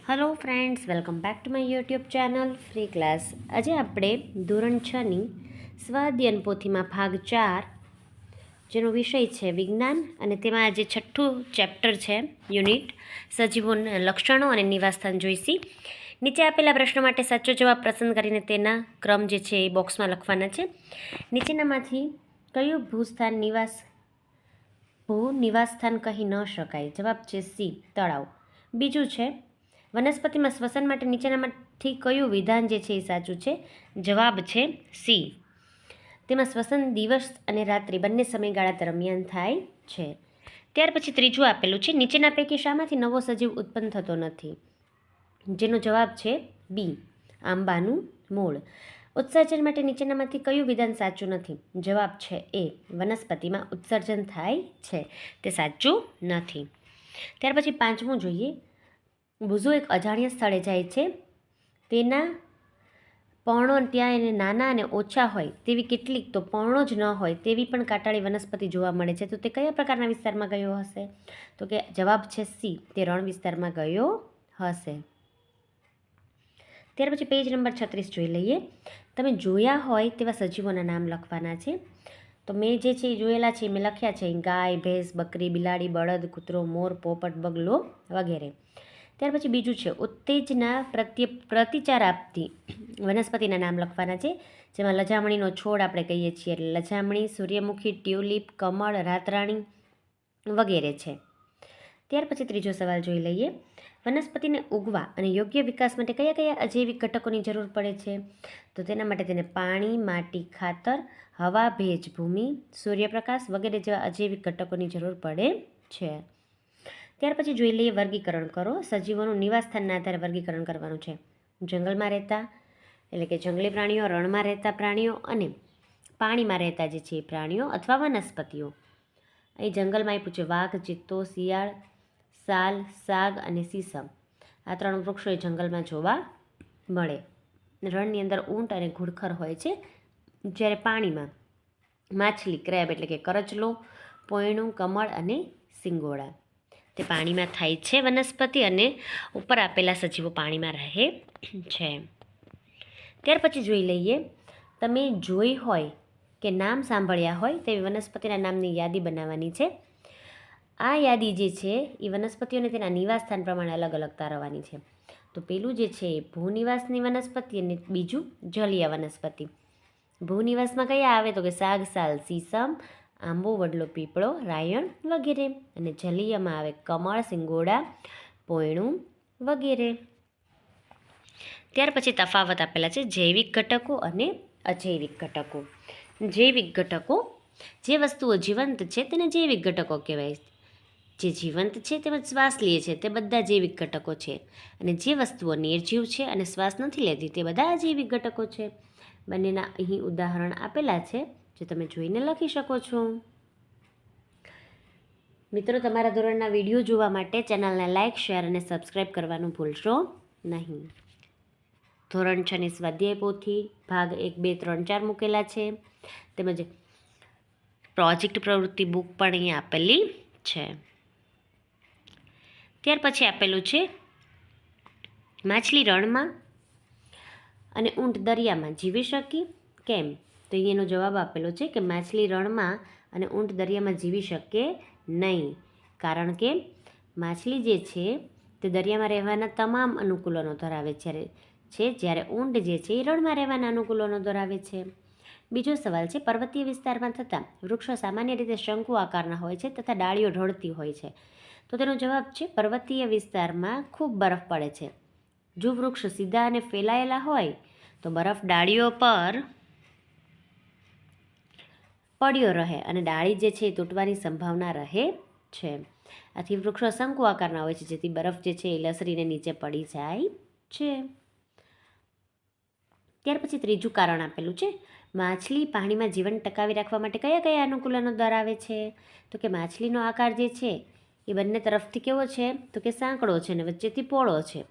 Hello friends, welcome back to my YouTube channel free class. આજે આપણે ધોરણ 6ની સ્વાધ્યાયન પોથીમાં ભાગ 4 જેનો વિષય છે વિજ્ઞાન અને તેમાં આજે છઠ્ઠું ચેપ્ટર છે યુનિટ સજીવોના લક્ષણો અને નિવાસસ્થાન જોઈશી. નીચે આપેલા પ્રશ્નો માટે સાચો જવાબ પસંદ કરીને તેના ક્રમ જે છે એ બોક્સમાં લખવાના છે. નીચેનામાંથી કયું ભૂ નિવાસસ્થાન કહી ન શકાય? જવાબ છે સી, તળાવ. બીજું છે વનસ્પતિમાં શ્વસન માટે નીચેનામાંથી કયું વિધાન જે છે એ સાચું છે? જવાબ છે સી. તેમાં શ્વસન દિવસ અને રાત્રિ બંને સમયગાળા દરમિયાન થાય છે. ત્યાર પછી ત્રીજું આપેલું છે નીચેના પૈકી શામાંથી નવો સજીવ ઉત્પન્ન થતો નથી? જેનો જવાબ છે બી, આંબાનું મૂળ. ઉત્સર્જન માટે નીચેનામાંથી કયું વિધાન સાચું નથી? જવાબ છે એ, વનસ્પતિમાં ઉત્સર્જન થાય છે. તે સાચું નથી. ત્યાર પછી પાંચમું જોઈએ. બુઝો એક અજાણ્યા સ્થળે જાય છે. તેના પર્ણો ત્યાં એને નાના અને ઓછા હોય તેવી કેટલીક, તો પર્ણો જ ન હોય તેવી પણ કાંટાળી વનસ્પતિ જોવા મળે છે. તો તે કયા પ્રકારના વિસ્તારમાં ગયો હશે? તો કે જવાબ છે સી, તે રણ વિસ્તારમાં ગયો હશે. ત્યાર પછી પેજ નંબર 36 જોઈ લઈએ. તમે જોયા હોય તેવા સજીવોના નામ લખવાના છે. તો મેં જે છે એ જોયેલા છે મેં લખ્યા છે ગાય, ભેંસ, બકરી, બિલાડી, બળદ, કૂતરો, મોર, પોપટ, બગલો વગેરે. ત્યાર પછી બીજું છે ઉત્તેજના પ્રત્યે પ્રતિચાર આપતી વનસ્પતિના નામ લખવાના છે. જેમાં લજામણીનો છોડ આપણે કહીએ છીએ એટલે લજામણી, સૂર્યમુખી, ટ્યુલિપ, કમળ, રાતરાણી વગેરે છે. ત્યાર પછી ત્રીજો સવાલ જોઈ લઈએ. વનસ્પતિને ઉગવા અને યોગ્ય વિકાસ માટે કયા કયા અજૈવિક ઘટકોની જરૂર પડે છે? તો તેના માટે તેને પાણી, માટી, ખાતર, હવા, ભેજ, ભૂમિ, સૂર્યપ્રકાશ વગેરે જેવા અજૈવિક ઘટકોની જરૂર પડે છે. ત્યાર પછી જોઈ લઈએ વર્ગીકરણ કરો. સજીવોનું નિવાસસ્થાનના આધારે વર્ગીકરણ કરવાનું છે. જંગલમાં રહેતા એટલે કે જંગલી પ્રાણીઓ, રણમાં રહેતા પ્રાણીઓ અને પાણીમાં રહેતા જે છે એ પ્રાણીઓ અથવા વનસ્પતિઓ. અહીં જંગલમાં આપ્યું છે વાઘ, ચિત્તો, શિયાળ, સાલ, સાગ અને સીસમ. આ 3 વૃક્ષો એ જંગલમાં જોવા મળે. રણની અંદર ઊંટ અને ઘુડખર હોય છે. જ્યારે પાણીમાં માછલી, ક્રેબ એટલે કે કરચલો, પોયણું, કમળ અને સિંગોડા. તે પાણીમાં થાય છે વનસ્પતિ અને ઉપર આપેલા સજીવો પાણીમાં રહે છે. ત્યાર પછી જોઈ લઈએ. તમે જોઈ હોય કે નામ સાંભળ્યા હોય તેવી વનસ્પતિના નામની યાદી બનાવવાની છે. આ યાદી જે છે એ વનસ્પતિઓને તેના નિવાસસ્થાન પ્રમાણે અલગ અલગ તારવવાની છે. તો પેલું જે છે એ ભૂનિવાસની વનસ્પતિ અને બીજું જલીય વનસ્પતિ. ભૂનિવાસમાં કયા આવે? તો કે સાગ, સાલ, સીસમ, આંબો, વડલો, પીપળો, રાયણ વગેરે. અને જલીયમાં આવે કમળ, સિંગોડા, પોયણું વગેરે. ત્યાર પછી તફાવત આપેલા છે જૈવિક ઘટકો અને અજૈવિક ઘટકો. જૈવિક ઘટકો, જે વસ્તુઓ જીવંત છે તેને જૈવિક ઘટકો કહેવાય. જે જીવંત છે તેમજ શ્વાસ લે છે તે બધા જૈવિક ઘટકો છે. અને જે વસ્તુઓ નિર્જીવ છે અને શ્વાસ નથી લેતી તે બધા અજૈવિક ઘટકો છે. બંનેના અહીં ઉદાહરણ આપેલા છે જે તમે જોઈને લખી શકો છો. મિત્રો, તમારા ધોરણના વિડીયો જોવા માટે ચેનલને લાઇક, શેર અને સબસ્ક્રાઈબ કરવાનું ભૂલશો નહીં. ધોરણ 6ની સ્વાધ્યાય પોથી ભાગ 1, 2, 3, 4 મૂકેલા છે. તેમજ પ્રોજેક્ટ પ્રવૃત્તિ બુક પણ અહીં આપેલી છે. ત્યાર પછી આપેલું છે માછલી રણમાં અને ઊંટ દરિયામાં જીવી શકી કેમ? તો એનો જવાબ આપેલો છે કે માછલી રણમાં અને ઊંટ દરિયામાં જીવી શકે નહીં. કારણ કે માછલી જે છે તે દરિયામાં રહેવાના તમામ અનુકૂલનો ધરાવે છે, જ્યારે ઊંટ જે છે એ રણમાં રહેવાના અનુકૂલનો ધરાવે છે. બીજો સવાલ છે પર્વતીય વિસ્તારમાં થતા વૃક્ષો સામાન્ય રીતે શંકુ આકારના હોય છે તથા ડાળીઓ ઢળતી હોય છે. તો તેનો જવાબ છે પર્વતીય વિસ્તારમાં ખૂબ બરફ પડે છે. જો વૃક્ષ સીધા અને ફેલાયેલા હોય તો બરફ ડાળીઓ પર પડ્યો રહે અને ડાળી જે છે એ તૂટવાની સંભાવના રહે છે. આથી વૃક્ષો શંકુ આકારના હોય છે જેથી બરફ જે છે એ લસરીને નીચે પડી જાય છે. ત્યાર પછી ત્રીજું કારણ આપેલું છે માછલી પાણીમાં જીવન ટકાવી રાખવા માટે કયા કયા અનુકૂલનો ધરાવે છે? તો કે માછલીનો આકાર જે છે એ બંને તરફથી કેવો છે? તો કે સાંકડો છે અને વચ્ચેથી પોળો છે.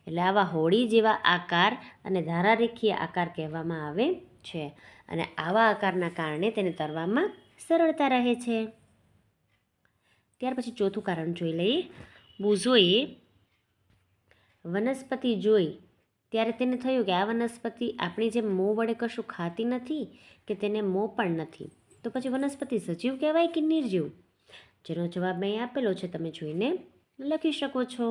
એટલે આવા હોડી જેવા આકાર અને ધારારેખીય આકાર કહેવામાં આવે છે. અને આવા આકારના કારણે તેને તરવામાં સરળતા રહે છે. ત્યાર પછી ચોથું કારણ જોઈ લઈએ. બુઝોએ વનસ્પતિ જોઈ ત્યારે તેને થયું કે આ વનસ્પતિ આપણી જેમ મોં વડે કશું ખાતી નથી કે તેને મોં પણ નથી, તો પછી વનસ્પતિ સજીવ કહેવાય કે નિર્જીવ? જેનો જવાબ મેં આપેલો છે, તમે જોઈને લખી શકો છો.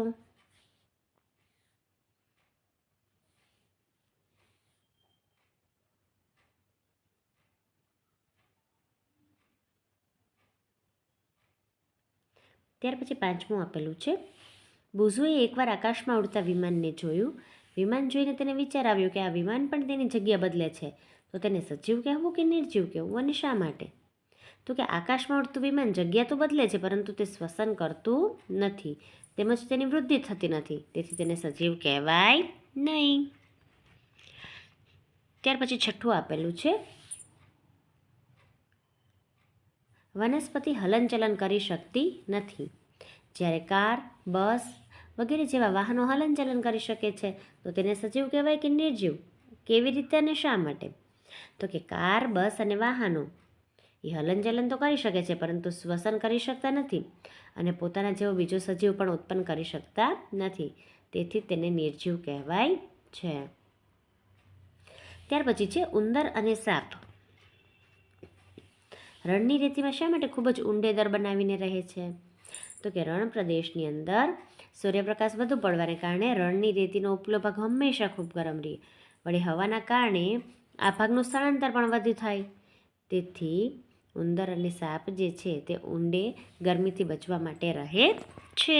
ત્યાર પછી 5મું આપેલું છે. બુઝુએ એકવાર આકાશમાં ઉડતા વિમાનને જોયું. વિમાન જોઈને તેને વિચાર આવ્યો કે આ વિમાન પણ તેની જગ્યા બદલે છે, તો તેને સજીવ કહેવું કે નિર્જીવ કહેવું અને શા માટે? તો કે આકાશમાં ઉડતું વિમાન જગ્યા તો બદલે છે, પરંતુ તે શ્વસન કરતું નથી, તેમજ તેની વૃદ્ધિ થતી નથી, તેથી તેને સજીવ કહેવાય નહીં. ત્યાર પછી 6ઠું આપેલું છે. વનસ્પતિ હલનચલન કરી શકતી નથી. જ્યારે કાર, બસ વગેરે જેવા વાહનો હલનચલન કરી શકે છે, તો તેને સજીવ કહેવાય કે નિર્જીવ? કેવી રીતે અને શા માટે? તો કે કાર, બસ અને વાહનો એ હલનચલન તો કરી શકે છે, પરંતુ શ્વસન કરી શકતા નથી અને પોતાના જેવો બીજો સજીવ પણ ઉત્પન્ન કરી શકતા નથી, તેથી તેને નિર્જીવ કહેવાય છે. ત્યાર પછી છે ઉંદર અને સાપ. રણની રેતીમાં શા માટે ખૂબ જ ઊંડે દર બનાવીને રહે છે? તો કે રણ પ્રદેશની અંદર સૂર્યપ્રકાશ વધુ પડવાને કારણે રણની રેતીનો ઉપલો ભાગ હંમેશા ખૂબ ગરમ રહે. વળી હવાના કારણે આ ભાગનું સ્થળાંતર પણ વધુ થાય, તેથી ઉંદર અને સાપ જે છે તે ઊંડે ગરમીથી બચવા માટે રહે છે.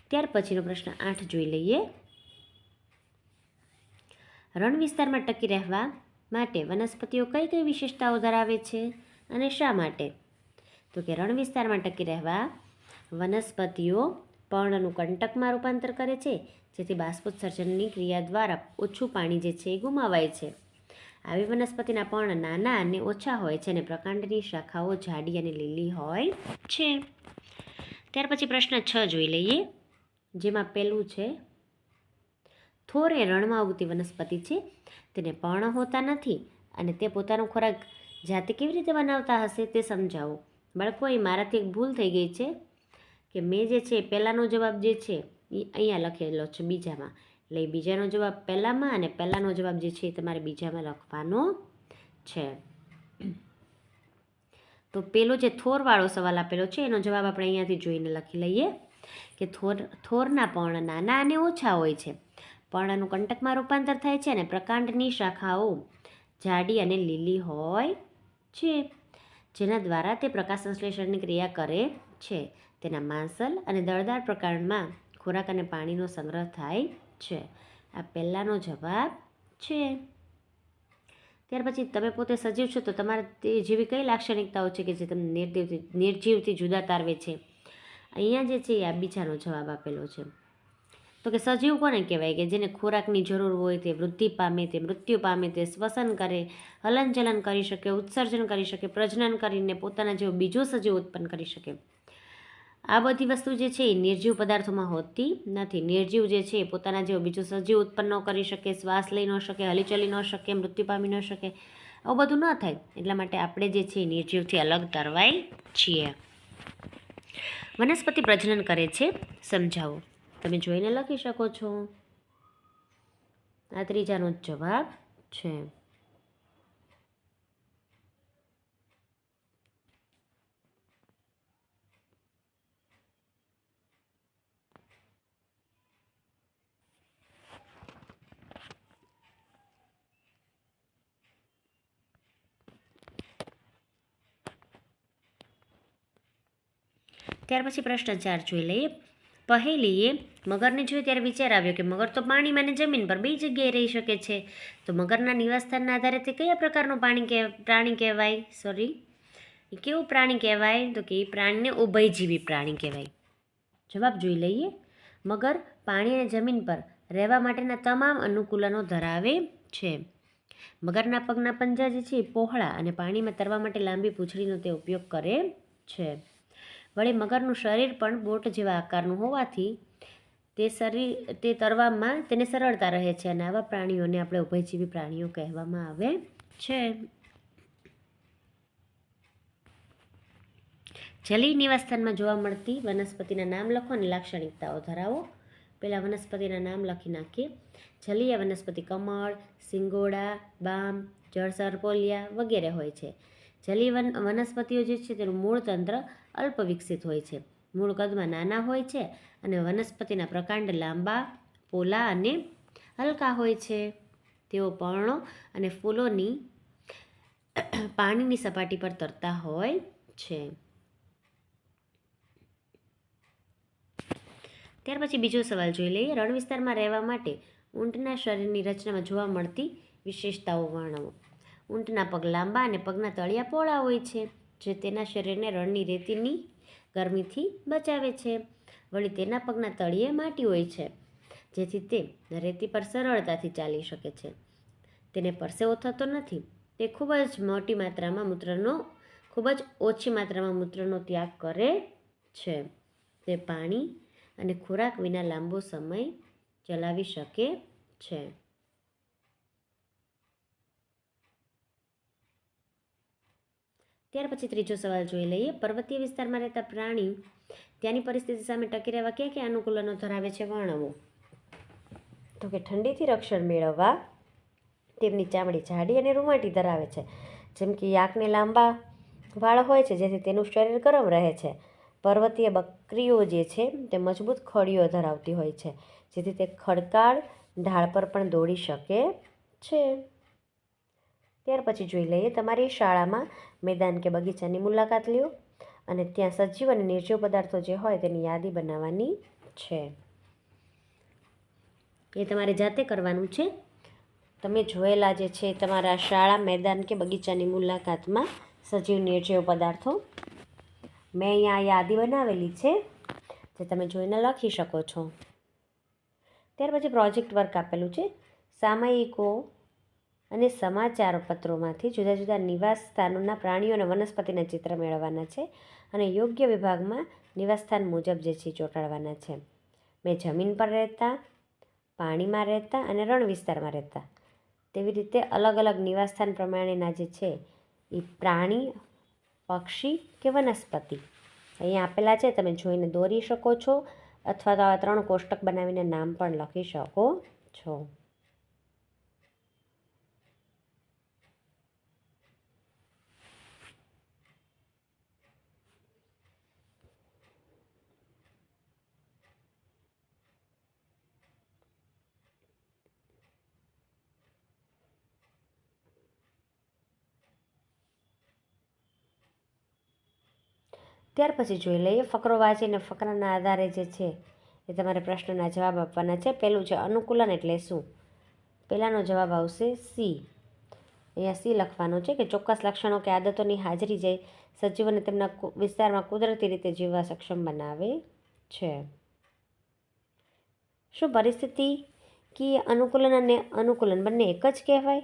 ત્યાર પછીનો પ્રશ્ન 8 જોઈ લઈએ. રણ વિસ્તારમાં ટકી રહેવા માટે વનસ્પતિઓ કઈ કઈ વિશેષતાઓ ધરાવે છે અને શા માટે? તો કે રણ વિસ્તારમાં ટકી રહેવા વનસ્પતિઓ પર્ણનું કંટકમાં રૂપાંતર કરે છે, જેથી બાષ્પોત્સર્જનની ક્રિયા દ્વારા ઓછું પાણી જે છે એ ગુમાવાય છે. આવી વનસ્પતિના પર્ણ નાના અને ઓછા હોય છે અને પ્રકાંડની શાખાઓ જાડી અને લીલી હોય છે. ત્યાર પછી પ્રશ્ન 6 જોઈ લઈએ, જેમાં પહેલું છે થોર એ રણમાં ઉગતી વનસ્પતિ છે. તેને પર્ણ હોતા નથી અને તે પોતાનો ખોરાક જાતે કેવી રીતે બનાવતા હશે તે સમજાવો. બાળકો, એ મારાથી એક ભૂલ થઈ ગઈ છે કે મેં જે છે પહેલાંનો જવાબ જે છે એ અહીંયા લખેલો છે બીજામાં, એટલે બીજાનો જવાબ પહેલાંમાં અને પહેલાંનો જવાબ જે છે એ તમારે બીજામાં લખવાનો છે. તો પેલો જે થોરવાળો સવાલ આપેલો છે એનો જવાબ આપણે અહીંયાથી જોઈને લખી લઈએ કે થોરના પર્ણ નાના અને ઓછા હોય છે. પર્ણનું કંટકમાં રૂપાંતર થાય છે અને પ્રકાંડની શાખાઓ જાડી અને લીલી હોય છે, જેના દ્વારા તે પ્રકાશ સંશ્લેષણની ક્રિયા કરે છે. તેના માંસલ અને દળદાર પ્રકાંડમાં ખોરાક અને પાણીનો સંગ્રહ થાય છે. આ પહેલાંનો જવાબ છે. ત્યાર પછી તમે પોતે સજીવ છો, તો તમારે તે જેવી કઈ લાક્ષણિકતાઓ છે કે જે તમને નિર્જીવથી જુદા તારવે છે? અહીંયા જે છે એ આ બીજાનો જવાબ આપેલો છે. તો કે સજીવ કોને કહેવાય? કે જેને ખોરાકની જરૂર હોય, તે વૃદ્ધિ પામે, તે મૃત્યુ પામે, તે શ્વસન કરે, હલનચલન કરી શકે, ઉત્સર્જન કરી શકે, પ્રજનન કરીને પોતાના જેવો બીજો સજીવ ઉત્પન્ન કરી શકે. આ બધી વસ્તુ જે છે એ નિર્જીવ પદાર્થોમાં હોતી નથી. નિર્જીવ જે છે એ પોતાના જેવો બીજો સજીવ ઉત્પન્ન ન કરી શકે, શ્વાસ લઈ ન શકે, હલીચલી ન શકે, મૃત્યુ પામી ન શકે, આવું બધું ન થાય. એટલા માટે આપણે જે છે એ નિર્જીવથી અલગ તરવાય છીએ. વનસ્પતિ પ્રજનન કરે છે, સમજાવો. તમે જોઈને લખી શકો છો. આ ત્રીજાનો જવાબ છે. ત્યાર પછી પ્રશ્ન 4 જોઈ લઈએ. પહેલીએ મગરને જોયું ત્યારે વિચાર આવ્યો કે મગર તો પાણીમાં અને જમીન પર બે જગ્યાએ રહી શકે છે, તો મગરના નિવાસસ્થાનના આધારે તે કયા પ્રકારનું પ્રાણી કહેવાય? એ કેવું પ્રાણી કહેવાય? તો કે એ પ્રાણીને ઉભયજીવી પ્રાણી કહેવાય. જવાબ જોઈ લઈએ. મગર પાણી અને જમીન પર રહેવા માટેના તમામ અનુકૂલનો ધરાવે છે. મગરના પગના પંજા જે છે એ પહોળા અને પાણીમાં તરવા માટે લાંબી પૂંછડીનો તે ઉપયોગ કરે છે. વળી મગરનું શરીર પણ બોટ જેવા આકારનું હોવાથી તે તરવામાં તેને સરળતા રહે છે અને આવા પ્રાણીઓને આપણે ઉભયજીવી પ્રાણીઓ કહેવામાં આવે છે. જલીય નિવાસસ્થાનમાં જોવા મળતી વનસ્પતિના નામ લખો અને લાક્ષણિકતાઓ ધરાવો. પહેલાં વનસ્પતિના નામ લખી નાખીએ. જલીય વનસ્પતિ કમળ, સિંગોડા, બામ, જળસરપોલિયા વગેરે હોય છે. જલીય વનસ્પતિઓ જે છે તેનું મૂળ તંત્ર અલ્પ વિકસિત હોય છે. મૂળ કદમાં નાના હોય છે અને વનસ્પતિના પ્રકાંડ લાંબા, પોલા અને હલકા હોય છે. તેઓ પર્ણો અને ફૂલોની પાણીની સપાટી પર તરતા હોય છે. ત્યાર પછી બીજો સવાલ જોઈ લઈએ. રણ વિસ્તારમાં રહેવા માટે ઊંટના શરીરની રચનામાં જોવા મળતી વિશેષતાઓ વર્ણવો. ઊંટના પગ લાંબા અને પગના તળિયા પહોળા હોય છે, જે તેના શરીરને રણની રેતીની ગરમીથી બચાવે છે. વળી તેના પગના તળિયે માટી હોય છે, જેથી તે રેતી પર સરળતાથી ચાલી શકે છે. તેને પરસેવો થતો નથી. તે ખૂબ જ ઓછી માત્રામાં મૂત્રનો ત્યાગ કરે છે. તે પાણી અને ખોરાક વિના લાંબો સમય ચલાવી શકે છે. ત્યાર પછી ત્રીજો સવાલ જોઈ લઈએ. પર્વતીય વિસ્તારમાં રહેતા પ્રાણી ત્યાંની પરિસ્થિતિ સામે ટકી રહેવા કયા કયા અનુકૂલનો ધરાવે છે વર્ણવો. તો કે ઠંડીથી રક્ષણ મેળવવા તેમની ચામડી જાડી અને રૂંવાટી ધરાવે છે. જેમ કે યાકને લાંબા વાળ હોય છે, જેથી તેનું શરીર ગરમ રહે છે. પર્વતીય બકરીઓ જે છે તે મજબૂત ખડીઓ ધરાવતી હોય છે, જેથી તે ખડકાળ ઢાળ પર પણ દોડી શકે છે. ત્યાર પછી જોઈ લઈએ. તમારી શાળામાં મેદાન કે બગીચાની મુલાકાત લ્યો અને ત્યાં સજીવ અને નિર્જીવ પદાર્થો જે હોય તેની યાદી બનાવવાની છે. એ તમારે જાતે કરવાનું છે. તમે જોયેલા જે છે તમારા શાળા, મેદાન કે બગીચાની મુલાકાતમાં સજીવ નિર્જીવ પદાર્થો. મેં અહીંયા યાદી બનાવેલી છે, જે તમે જોઈને લખી શકો છો. ત્યાર પછી પ્રોજેક્ટ વર્ક આપેલું છે. સામયિકો અને સમાચાર પત્રોમાંથી જુદા જુદા નિવાસ સ્થાનોના પ્રાણીઓ અને વનસ્પતિના ચિત્ર મેળવવાના છે અને યોગ્ય વિભાગમાં નિવાસસ્થાન મુજબ જે છે ચોંટાડવાના છે. મેં જમીન પર રહેતા, પાણીમાં રહેતા અને રણ વિસ્તારમાં રહેતા, તેવી રીતે અલગ અલગ નિવાસસ્થાન પ્રમાણેના જે છે એ પ્રાણી, પક્ષી કે વનસ્પતિ અહીંયા આપેલા છે. તમે જોઈને દોરી શકો છો અથવા તો આવા 3 કોષ્ટક બનાવીને નામ પણ લખી શકો છો. ત્યાર પછી જોઈ લઈએ. ફકરો વાંચીને ફકરાના આધારે જે છે એ તમારે પ્રશ્નના જવાબ આપવાના છે. પહેલું છે અનુકૂલન એટલે શું? પહેલાંનો જવાબ આવશે સી. અહીંયા સી લખવાનો છે કે ચોક્કસ લક્ષણો કે આદતોની હાજરી જે સજીવોને તેમના વિસ્તારમાં કુદરતી રીતે જીવવા સક્ષમ બનાવે છે. શું પરિસ્થિતિકીય અનુકૂલન અને અનુકૂલન બંને એક જ કહેવાય?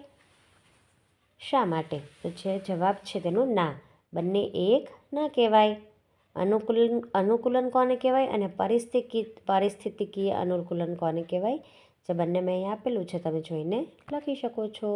શા માટે? તો જે જવાબ છે તેનો ના. બંને એક ના કહેવાય. અનુકૂલન કોને કહેવાય અને પરિસ્થિતિકીય અનુકૂલન કોને કહેવાય? જે બંને મેં અહીં આપેલું છે, તમે જોઈને લખી શકો છો.